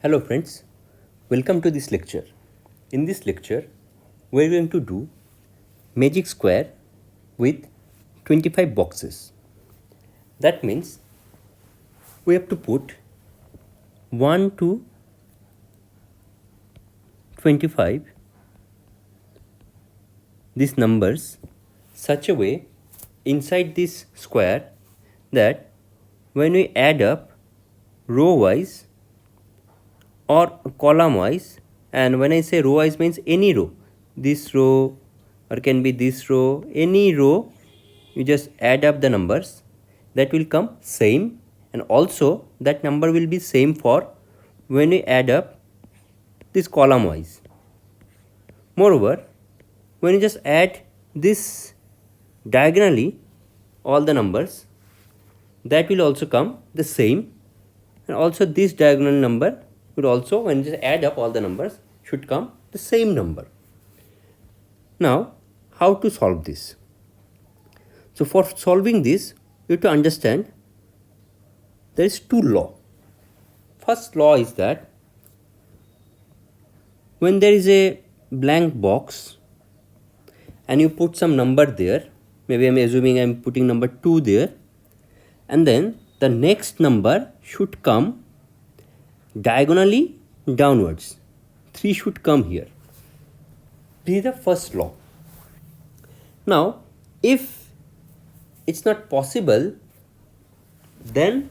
Hello friends, welcome to this lecture. In this lecture, we are going to do magic square with 25 boxes. That means we have to put 1 to 25 these numbers such a way inside this square that when we add up row wise or column wise, and when I say row wise means any row, this row or can be this row, any row, you just add up the numbers, that will come same, and also that number will be same for when we add up this column wise. Moreover, when you just add this diagonally all the numbers, that will also come the same, and also this diagonal number will also, when you just add up all the numbers, should come the same number. Now, how to solve this? So for solving this, you have to understand there is two law. First law is that when there is a blank box and you put some number there, maybe I'm assuming I'm putting number 2 there, and then the next number should come diagonally downwards. 3 should come here. This is the first law. Now, if it's not possible, then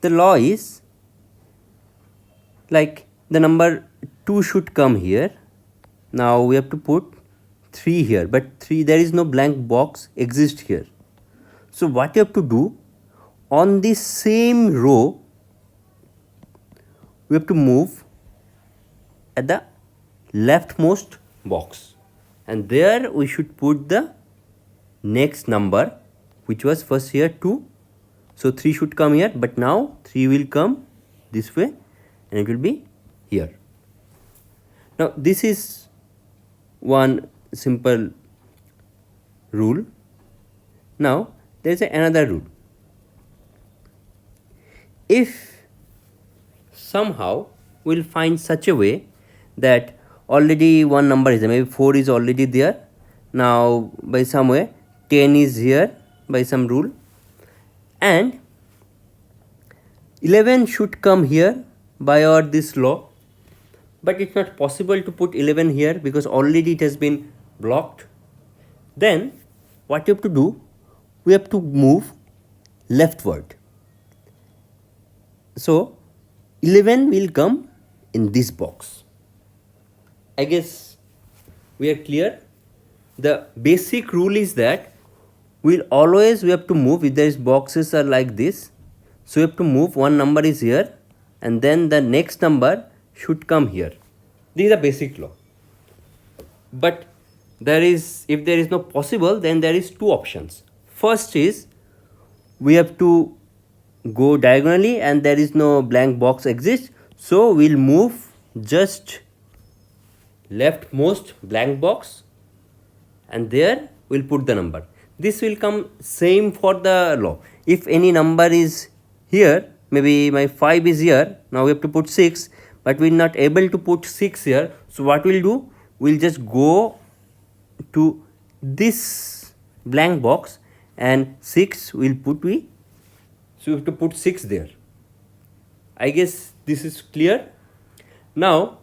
the law is like the number 2 should come here. Now we have to put 3 here, but 3, there is no blank box exist here. So what you have to do, on this same row, we have to move at the leftmost box, and there we should put the next number, which was first here 2. So 3 should come here, but now 3 will come this way and it will be here. Now this is one simple rule. Now there is another rule. If somehow we'll find such a way that already one number is there, maybe 4 is already there, now by some way 10 is here by some rule, and 11 should come here by our this law, but it's not possible to put 11 here because already it has been blocked. Then what you have to do, we have to move leftward. So 11 will come in this box. I guess we are clear. The basic rule is that we have to move, if there is boxes are like this, so we have to move, one number is here and then the next number should come here. This is the basic law. But if there is no possible, then there is two options. First is we have to go diagonally and there is no blank box exists, so we'll move just leftmost blank box and there we'll put the number. This will come same for the law. If any number is here, maybe my 5 is here, now we have to put 6, but we're not able to put 6 here, so what we'll do, we'll just go to this blank box and 6 will put so we have to put 6 there. I guess this is clear. Now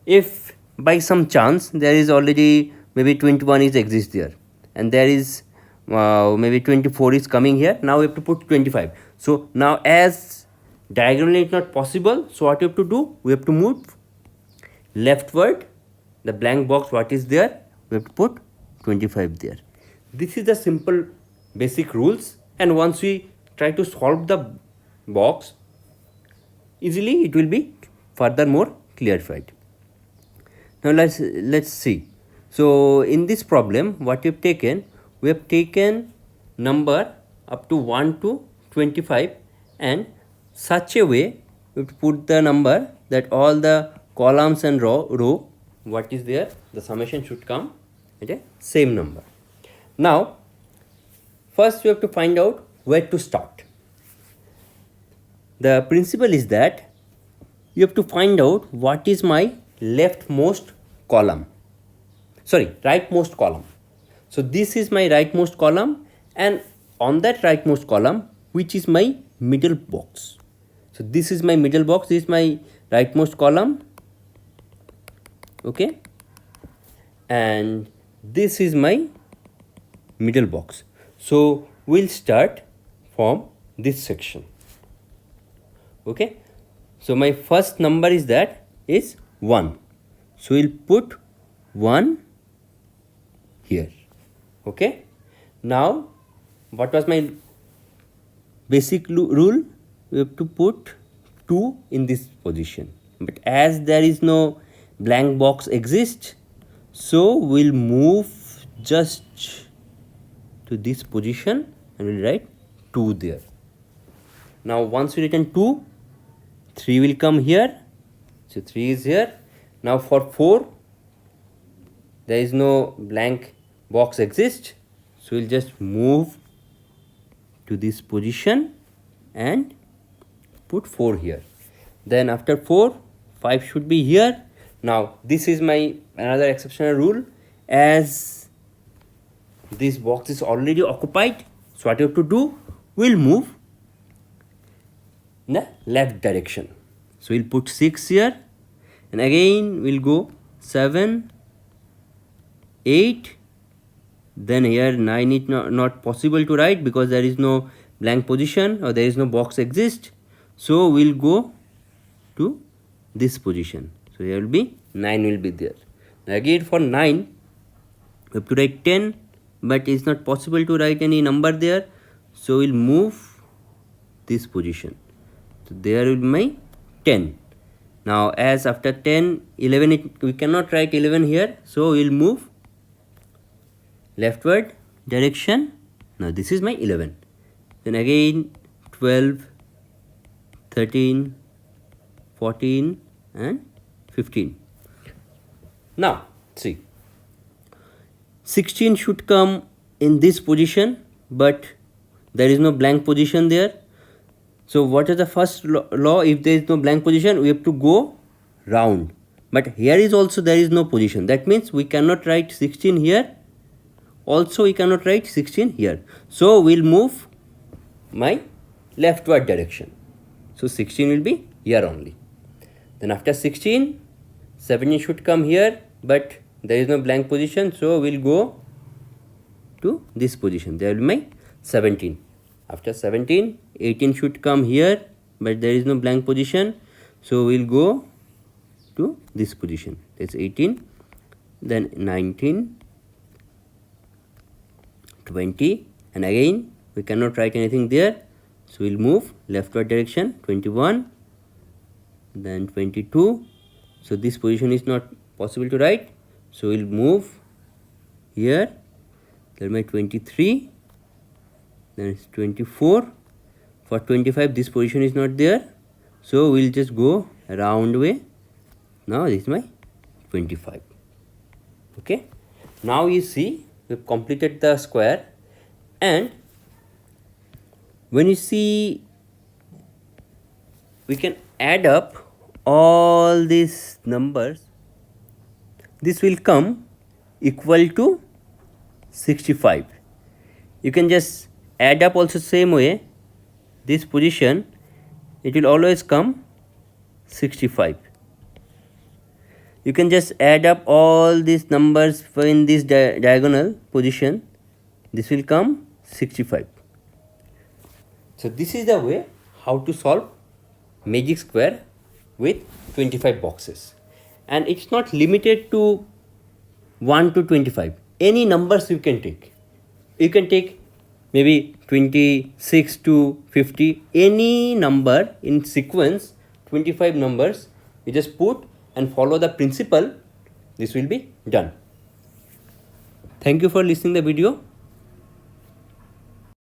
if by some chance there is already maybe 21 is exist there and there is maybe 24 is coming here, now we have to put 25. So now as diagonally it's not possible, so what you have to do, we have to move leftward, the blank box what is there, we have to put 25 there. This is the simple basic rules, and once we try to solve the box easily, it will be furthermore clarified. Now let's see. So in this problem, what we have taken number up to 1 to 25, and such a way we have to put the number that all the columns and row what is there, the summation should come at a same number. Now first we have to find out where to start. The principle is that you have to find out what is my leftmost column, sorry, rightmost column. So this is my rightmost column, and on that rightmost column, which is my middle box. So this is my middle box, this is my rightmost column, okay, and this is my middle box. So we'll start from this section, okay. So my first number is 1. So we'll put 1 here, okay. Now what was my basic rule? We have to put 2 in this position, but as there is no blank box exists, so we'll move just to this position and we'll write 2 there. Now once we written 2, 3 will come here, so 3 is here. Now for 4, there is no blank box exists, so we'll just move to this position and put 4 here. Then after 4, 5 should be here. Now this is my another exceptional rule, as this box is already occupied, so what you have to do, we'll move in the left direction. So we'll put 6 here, and again we'll go 7, 8, then here 9 is not possible to write because there is no blank position or there is no box exist, so we'll go to this position. So here will be 9 will be there. Now again for 9 we have to write 10, but it's not possible to write any number there, so we'll move this position. So there will be my 10. Now as after 10, 11, we cannot write 11 here, so we'll move leftward direction. Now this is my 11. Then again 12, 13, 14 and 15. Now see, 16 should come in this position, but there is no blank position there. So what is the first law? If there is no blank position, we have to go round, but here is also there is no position. That means we cannot write 16 here, also we cannot write 16 here, so we'll move my leftward direction. So 16 will be here only. Then after 16, 17 should come here, but there is no blank position, so we'll go to this position. There will be my 17. After 17, 18 should come here, but there is no blank position, so we'll go to this position. That's 18. Then 19, 20, and again we cannot write anything there, so we'll move leftward direction. 21, then 22. So this position is not possible to write, so we'll move here. Then my 23, then it's 24. For 25, this position is not there, so we'll just go round way. Now this is my 25. Okay, now you see we've completed the square, and when you see, we can add up all these numbers. This will come equal to 65. You can just add up also same way. This position, it will always come 65. You can just add up all these numbers in this diagonal position. This will come 65. So this is the way how to solve magic square with 25 boxes. And it's not limited to 1 to 25. Any numbers you can take. You can take maybe 26 to 50. Any number in sequence, 25 numbers, you just put and follow the principle. This will be done. Thank you for listening the video.